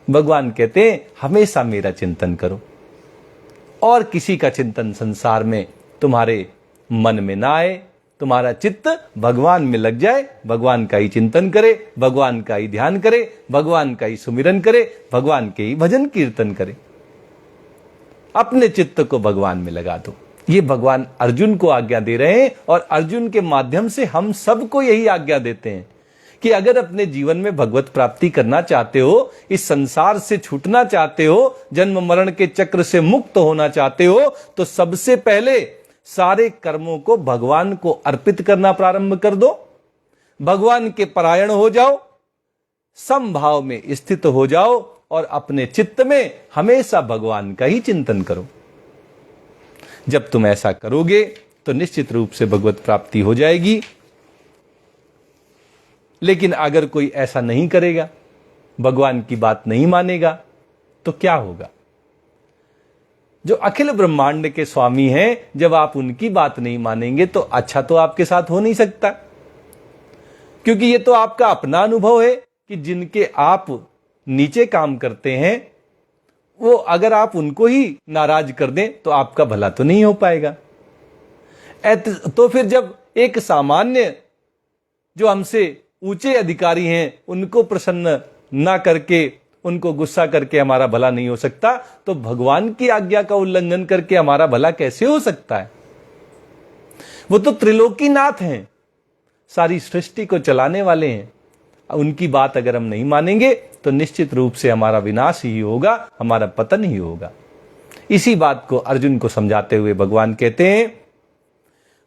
भगवान कहते हैं हमेशा मेरा चिंतन करो, और किसी का चिंतन संसार में तुम्हारे मन में ना आए। तुम्हारा चित्त भगवान में लग जाए, भगवान का ही चिंतन करे, भगवान का ही ध्यान करे, भगवान का ही सुमिरन करे, भगवान के ही भजन कीर्तन करे। अपने चित्त को भगवान में लगा दो। ये भगवान अर्जुन को आज्ञा दे रहे हैं, और अर्जुन के माध्यम से हम सबको यही आज्ञा देते हैं कि अगर अपने जीवन में भगवत प्राप्ति करना चाहते हो, इस संसार से छूटना चाहते हो, जन्म मरण के चक्र से मुक्त होना चाहते हो, तो सबसे पहले सारे कर्मों को भगवान को अर्पित करना प्रारंभ कर दो। भगवान के परायण हो जाओ, समभाव में स्थित हो जाओ, और अपने चित्त में हमेशा भगवान का ही चिंतन करो। जब तुम ऐसा करोगे तो निश्चित रूप से भगवत प्राप्ति हो जाएगी। लेकिन अगर कोई ऐसा नहीं करेगा, भगवान की बात नहीं मानेगा, तो क्या होगा? जो अखिल ब्रह्मांड के स्वामी हैं, जब आप उनकी बात नहीं मानेंगे तो अच्छा तो आपके साथ हो नहीं सकता, क्योंकि ये तो आपका अपना अनुभव है कि जिनके आप नीचे काम करते हैं, वो अगर आप उनको ही नाराज कर दें तो आपका भला तो नहीं हो पाएगा। तो फिर जब एक सामान्य जो हमसे ऊंचे अधिकारी हैं उनको प्रसन्न ना करके, उनको गुस्सा करके हमारा भला नहीं हो सकता, तो भगवान की आज्ञा का उल्लंघन करके हमारा भला कैसे हो सकता है? वो तो त्रिलोकीनाथ हैं, सारी सृष्टि को चलाने वाले हैं, उनकी बात अगर हम नहीं मानेंगे तो निश्चित रूप से हमारा विनाश ही होगा, हमारा पतन ही होगा। इसी बात को अर्जुन को समझाते हुए भगवान कहते हैं,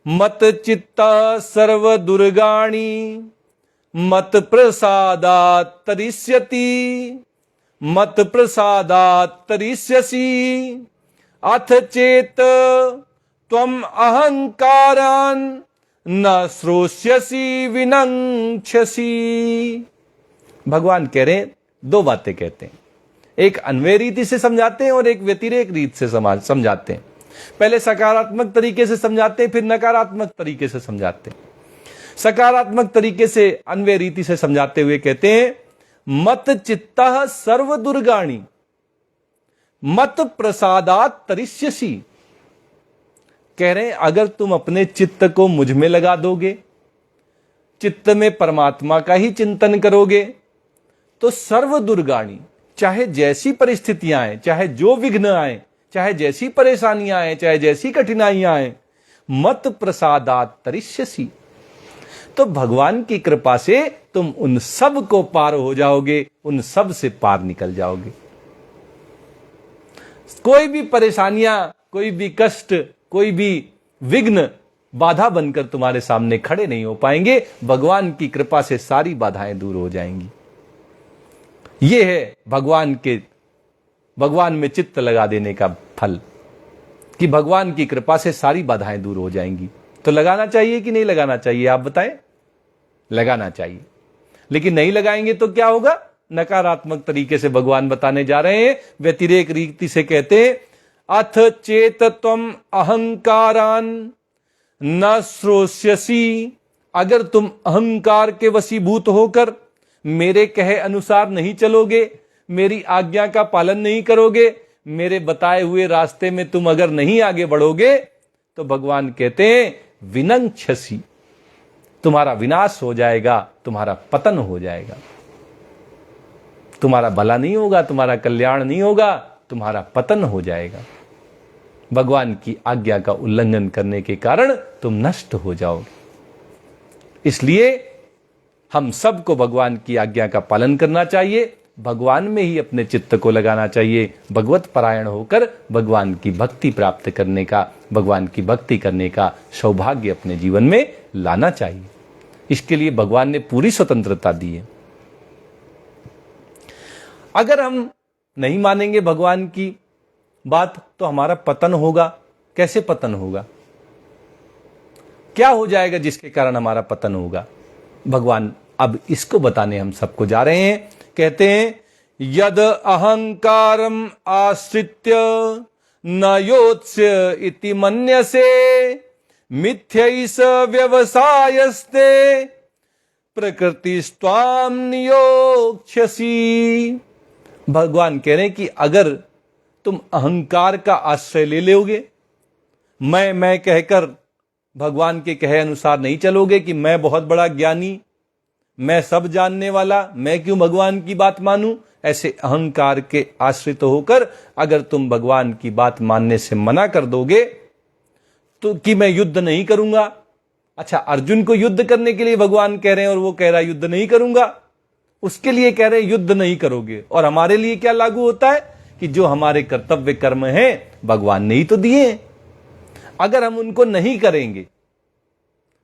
मत चित्ता सर्व दुर्गाणी मत प्रसादात् तरिष्यति मत प्रसादात् तरिष्यसि अथ चेत त्वम अहंकारान् न श्रोष्यसि विनंक्षसि। भगवान कह रहे हैं, दो बातें कहते हैं, एक अन्वय रीति से समझाते हैं और एक व्यतिरेक रीति से समझाते हैं। पहले सकारात्मक तरीके से समझाते हैं, फिर नकारात्मक तरीके से समझाते हैं। सकारात्मक तरीके से अन्वय रीति से समझाते हुए कहते हैं, मत चित्तः सर्व दुर्गाणी मत प्रसादात् तरिष्यसि। कह रहे हैं, अगर तुम अपने चित्त को मुझ में लगा दोगे, चित्त में परमात्मा का ही चिंतन करोगे, तो सर्व दुर्गाणी, चाहे जैसी परिस्थितियां आए, चाहे जो विघ्न आए, चाहे जैसी परेशानियां आए, चाहे जैसी कठिनाइयां आए, मत प्रसादात् तरिष्यसि, तो भगवान की कृपा से तुम उन सब को पार हो जाओगे, उन सब से पार निकल जाओगे। कोई भी परेशानियां, कोई भी कष्ट, कोई भी विघ्न बाधा बनकर तुम्हारे सामने खड़े नहीं हो पाएंगे। भगवान की कृपा से सारी बाधाएं दूर हो जाएंगी। यह है भगवान में चित्त लगा देने का फल, कि भगवान की कृपा से सारी बाधाएं दूर हो जाएंगी। तो लगाना चाहिए कि नहीं लगाना चाहिए, आप बताएं? लगाना चाहिए, लेकिन नहीं लगाएंगे तो क्या होगा? नकारात्मक तरीके से भगवान बताने जा रहे हैं, व्यतिरेक रीति से कहते हैं, अथ चेत त्वम अहंकारान न श्रोष्यसि, अगर तुम अहंकार के वशीभूत होकर मेरे कहे अनुसार नहीं चलोगे, मेरी आज्ञा का पालन नहीं करोगे, मेरे बताए हुए रास्ते में तुम अगर नहीं आगे बढ़ोगे, तो भगवान कहते हैं विनंक्षसि, तुम्हारा विनाश हो जाएगा, तुम्हारा पतन हो जाएगा, तुम्हारा भला नहीं होगा, तुम्हारा कल्याण नहीं होगा, तुम्हारा पतन हो जाएगा। भगवान की आज्ञा का उल्लंघन करने के कारण तुम नष्ट हो जाओगे। इसलिए हम सबको भगवान की आज्ञा का पालन करना चाहिए, भगवान में ही अपने चित्त को लगाना चाहिए, भगवत परायण होकर भगवान की भक्ति प्राप्त करने का, भगवान की भक्ति करने का सौभाग्य अपने जीवन में लाना चाहिए। इसके लिए भगवान ने पूरी स्वतंत्रता दी है। अगर हम नहीं मानेंगे भगवान की बात तो हमारा पतन होगा। कैसे पतन होगा? क्या हो जाएगा जिसके कारण हमारा पतन होगा? भगवान अब इसको बताने हम सबको जा रहे हैं। कहते हैं, यद अहंकारम आश्रित्य न योत्स्य इति मन्यसे मिथ्यैष व्यवसायस्ते प्रकृतिस्त्वां नियोक्ष्यसि। भगवान कह रहे हैं कि अगर तुम अहंकार का आश्रय ले लोगे, मैं कहकर भगवान के कहे अनुसार नहीं चलोगे कि मैं बहुत बड़ा ज्ञानी, मैं सब जानने वाला, मैं क्यों भगवान की बात मानूं, ऐसे अहंकार के आश्रित होकर अगर तुम भगवान की बात मानने से मना कर दोगे तो कि मैं युद्ध नहीं करूंगा। अच्छा, अर्जुन को युद्ध करने के लिए भगवान कह रहे हैं और वो कह रहा है युद्ध नहीं करूंगा, उसके लिए कह रहे हैं युद्ध नहीं करोगे। और हमारे लिए क्या लागू होता है कि जो हमारे कर्तव्य कर्म हैं भगवान ने ही तो दिए हैं, अगर हम उनको नहीं करेंगे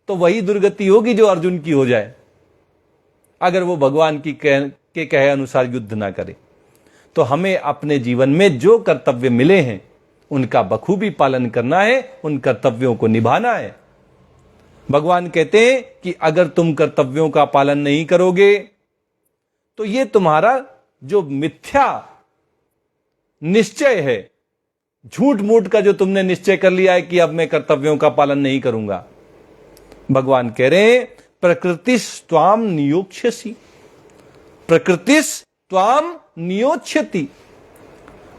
तो वही दुर्गति होगी जो अर्जुन की हो जाए। अगर वो भगवान की के कहे अनुसार युद्ध ना करे, तो हमें अपने जीवन में जो कर्तव्य मिले हैं उनका बखूबी पालन करना है, उन कर्तव्यों को निभाना है। भगवान कहते हैं कि अगर तुम कर्तव्यों का पालन नहीं करोगे तो ये तुम्हारा जो मिथ्या निश्चय है, झूठ मूठ का जो तुमने निश्चय कर लिया है कि अब मैं कर्तव्यों का पालन नहीं करूंगा, भगवान कह रहे हैं प्रकृतिस्त्वां नियोक्ष्यसि, प्रकृतिस्त्वां नियोक्ष्यति।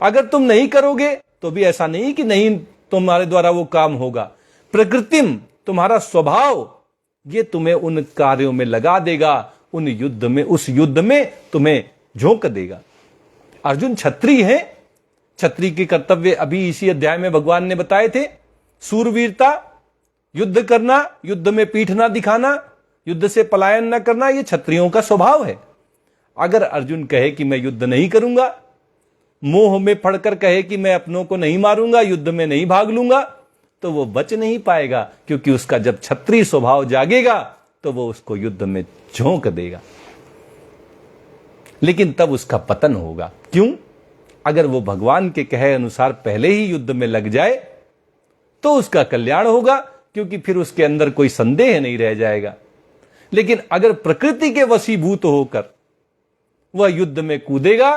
अगर तुम नहीं करोगे तो भी ऐसा नहीं कि नहीं तुम्हारे द्वारा वो काम होगा, प्रकृतिम, तुम्हारा स्वभाव ये तुम्हें उन कार्यों में लगा देगा, उन युद्ध में, उस युद्ध में तुम्हें झोंक देगा। अर्जुन क्षत्रिय है, क्षत्रिय के कर्तव्य अभी इसी अध्याय में भगवान ने बताए थे। सूरवीरता, युद्ध करना, युद्ध में पीठ ना दिखाना, युद्ध से पलायन न करना यह क्षत्रियों का स्वभाव है। अगर अर्जुन कहे कि मैं युद्ध नहीं करूंगा, मोह में पड़कर कहे कि मैं अपनों को नहीं मारूंगा, युद्ध में नहीं भाग लूंगा, तो वो बच नहीं पाएगा, क्योंकि उसका जब क्षत्रिय स्वभाव जागेगा तो वो उसको युद्ध में झोंक देगा, लेकिन तब उसका पतन होगा। क्यों? अगर वो भगवान के कहे अनुसार पहले ही युद्ध में लग जाए तो उसका कल्याण होगा, क्योंकि फिर उसके अंदर कोई संदेह नहीं रह जाएगा। लेकिन अगर प्रकृति के वशीभूत होकर वह युद्ध में कूदेगा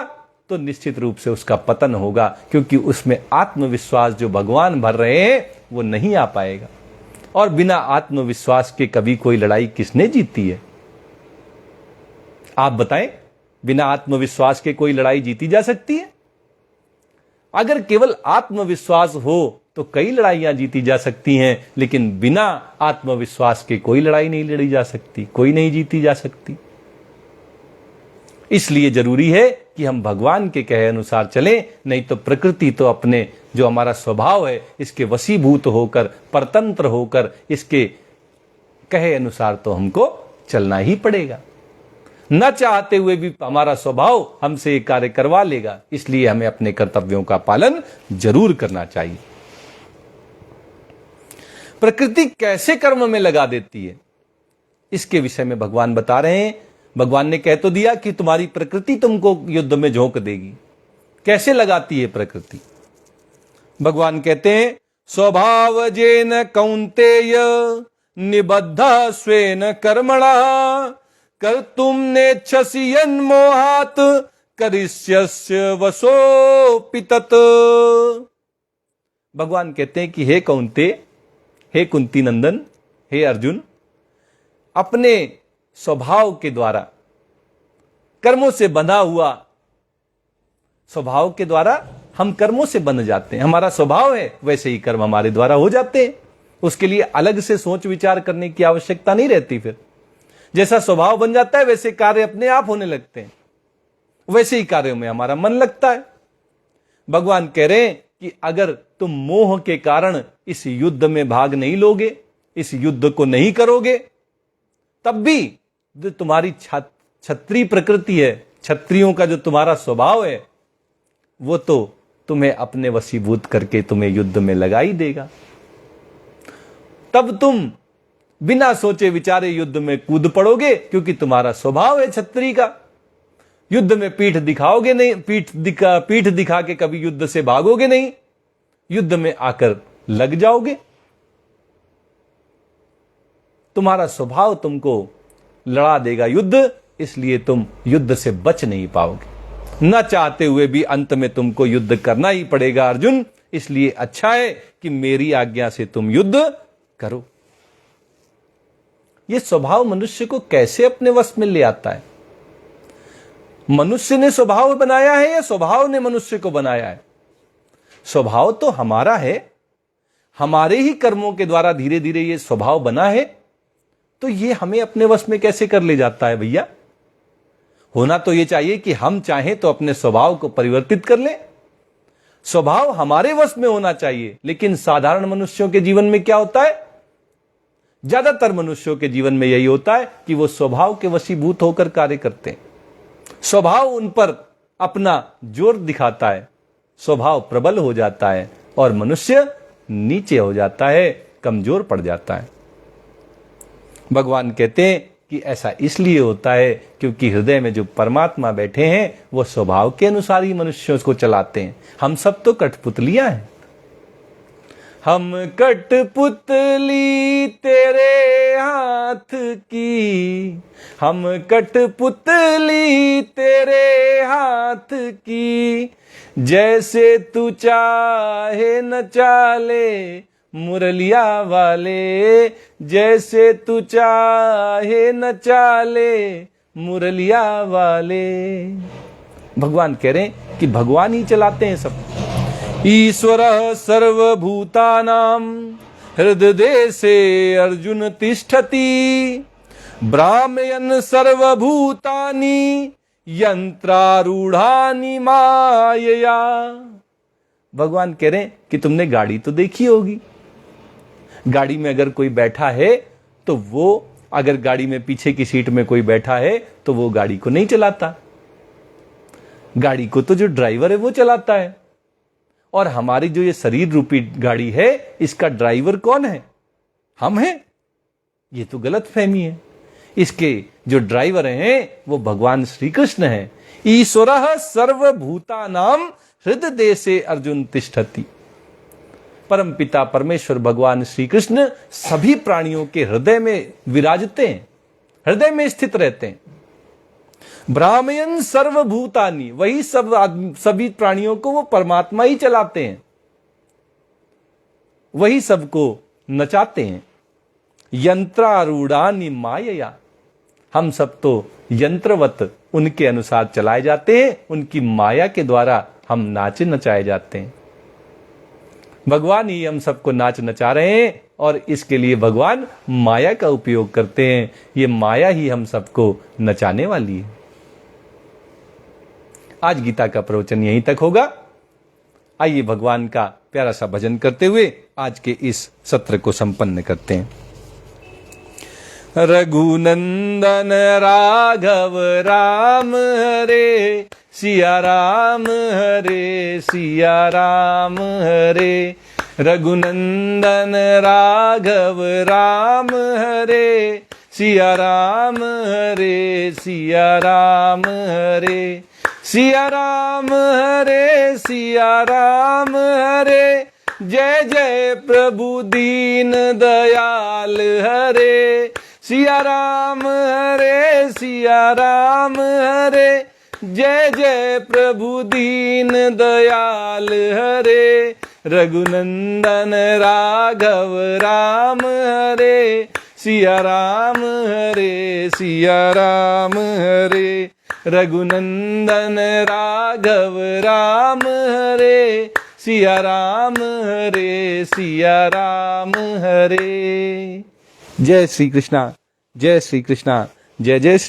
तो निश्चित रूप से उसका पतन होगा, क्योंकि उसमें आत्मविश्वास जो भगवान भर रहे हैं वो नहीं आ पाएगा। और बिना आत्मविश्वास के कभी कोई लड़ाई किसने जीती है? आप बताएं, बिना आत्मविश्वास के कोई लड़ाई जीती जा सकती है? अगर केवल आत्मविश्वास हो तो कई लड़ाइयां जीती जा सकती हैं, लेकिन बिना आत्मविश्वास के कोई लड़ाई नहीं लड़ी जा सकती, कोई नहीं जीती जा सकती। इसलिए जरूरी है कि हम भगवान के कहे अनुसार चलें, नहीं तो प्रकृति तो अपने जो हमारा स्वभाव है इसके वशीभूत होकर, परतंत्र होकर, इसके कहे अनुसार तो हमको चलना ही पड़ेगा। न चाहते हुए भी हमारा स्वभाव हमसे ये कार्य करवा लेगा। इसलिए हमें अपने कर्तव्यों का पालन जरूर करना चाहिए। प्रकृति कैसे कर्म में लगा देती है, इसके विषय में भगवान बता रहे हैं। भगवान ने कह तो दिया कि तुम्हारी प्रकृति तुमको युद्ध में झोंक देगी। कैसे लगाती है प्रकृति? भगवान कहते हैं, स्वभाव जेन कौन्तेय निबद्ध स्वेन कर्मणा कर्तुम नेच्छसि यन्मोहात् करिष्यस्य वशोऽपि तत्। भगवान कहते हैं कि हे कौन्तेय, हे कुंती नंदन, हे अर्जुन, अपने स्वभाव के द्वारा, कर्मों से बंधा हुआ स्वभाव के द्वारा हम कर्मों से बंध जाते हैं। हमारा स्वभाव है, वैसे ही कर्म हमारे द्वारा हो जाते हैं। उसके लिए अलग से सोच विचार करने की आवश्यकता नहीं रहती। फिर जैसा स्वभाव बन जाता है वैसे कार्य अपने आप होने लगते हैं, वैसे ही कार्यों में हमारा मन लगता है। भगवान कह रहे हैं कि अगर तुम मोह के कारण इस युद्ध में भाग नहीं लोगे, इस युद्ध को नहीं करोगे, तब भी जो तुम्हारी क्षत्रिय प्रकृति है, क्षत्रियों का जो तुम्हारा स्वभाव है, वो तो तुम्हें अपने वशीभूत करके तुम्हें युद्ध में लगा ही देगा। तब तुम बिना सोचे विचारे युद्ध में कूद पड़ोगे, क्योंकि तुम्हारा स्वभाव है क्षत्रिय का। युद्ध में पीठ दिखाओगे नहीं, पीठ दिखा के कभी युद्ध से भागोगे नहीं, युद्ध में आकर लग जाओगे। तुम्हारा स्वभाव तुमको लड़ा देगा युद्ध, इसलिए तुम युद्ध से बच नहीं पाओगे। न चाहते हुए भी अंत में तुमको युद्ध करना ही पड़ेगा अर्जुन। इसलिए अच्छा है कि मेरी आज्ञा से तुम युद्ध करो। यह स्वभाव मनुष्य को कैसे अपने वश में ले आता है? मनुष्य ने स्वभाव बनाया है या स्वभाव ने मनुष्य को बनाया है? स्वभाव तो हमारा है, हमारे ही कर्मों के द्वारा धीरे धीरे यह स्वभाव बना है। तो यह हमें अपने वश में कैसे कर ले जाता है भैया? होना तो यह चाहिए कि हम चाहें तो अपने स्वभाव को परिवर्तित कर लें। स्वभाव हमारे वश में होना चाहिए। लेकिन साधारण मनुष्यों के जीवन में क्या होता है? ज्यादातर मनुष्यों के जीवन में यही होता है कि वो स्वभाव के वशीभूत होकर कार्य करते हैं। स्वभाव उन पर अपना जोर दिखाता है, स्वभाव प्रबल हो जाता है और मनुष्य नीचे हो जाता है, कमजोर पड़ जाता है। भगवान कहते हैं कि ऐसा इसलिए होता है क्योंकि हृदय में जो परमात्मा बैठे हैं वो स्वभाव के अनुसार ही मनुष्यों को चलाते हैं। हम सब तो कठपुतलियां हैं। हम कठपुतली तेरे हाथ की, हम कठपुतली तेरे हाथ की, जैसे तू चाहे नचा ले मुरलिया वाले, जैसे तू चाहे नचा ले मुरलिया वाले। भगवान कह रहे हैं कि भगवान ही चलाते हैं सब। ईश्वर सर्वभूतानां हृददेशे अर्जुन तिष्ठति, भ्रामयन् सर्वभूतानि यंत्रारूढ़ानि मायया। भगवान कह रहे हैं कि तुमने गाड़ी तो देखी होगी। गाड़ी में अगर कोई बैठा है तो वो अगर गाड़ी में पीछे की सीट में कोई बैठा है तो वो गाड़ी को नहीं चलाता, गाड़ी को तो जो ड्राइवर है वो चलाता है। और हमारी जो ये शरीर रूपी गाड़ी है, इसका ड्राइवर कौन है? हम हैं। ये तो गलत फहमी है। इसके जो ड्राइवर हैं वो भगवान श्री कृष्ण हैं। ईश्वरः सर्वभूतानां हृदय से अर्जुन तिष्ठति। परम पिता परमेश्वर भगवान श्री कृष्ण सभी प्राणियों के हृदय में विराजते हैं, हृदय में स्थित रहते हैं। ब्राह्मयन सर्वभूतानि, वही सभी प्राणियों को वो परमात्मा ही चलाते हैं, वही सबको नचाते हैं। यंत्रारूढ़ानि मायया, हम सब तो यंत्रवत उनके अनुसार चलाए जाते हैं, उनकी माया के द्वारा हम नाचे नचाए जाते हैं। भगवान ही हम सबको नाच नचा रहे हैं और इसके लिए भगवान माया का उपयोग करते हैं। ये माया ही हम सबको नचाने वाली है। आज गीता का प्रवचन यहीं तक होगा। आइए भगवान का प्यारा सा भजन करते हुए आज के इस सत्र को संपन्न करते हैं। रघुनंदन राघव राम हरे, सिया राम हरे सिया राम हरे। रघुनंदन राघव राम हरे, सिया राम हरे सिया राम हरे। सिया राम हरे सिया राम हरे, जय जय प्रभु दीन दयाल हरे। सिया राम हरे सिया राम हरे, जय जय प्रभु दीन दयाल हरे। रघुनंदन राघव राम हरे, सिया राम हरे सिया राम हरे। रघुनंदन राघव राम हरे, सिया राम हरे सिया राम हरे। जय श्री कृष्णा, जय श्री कृष्णा, जय जय श्री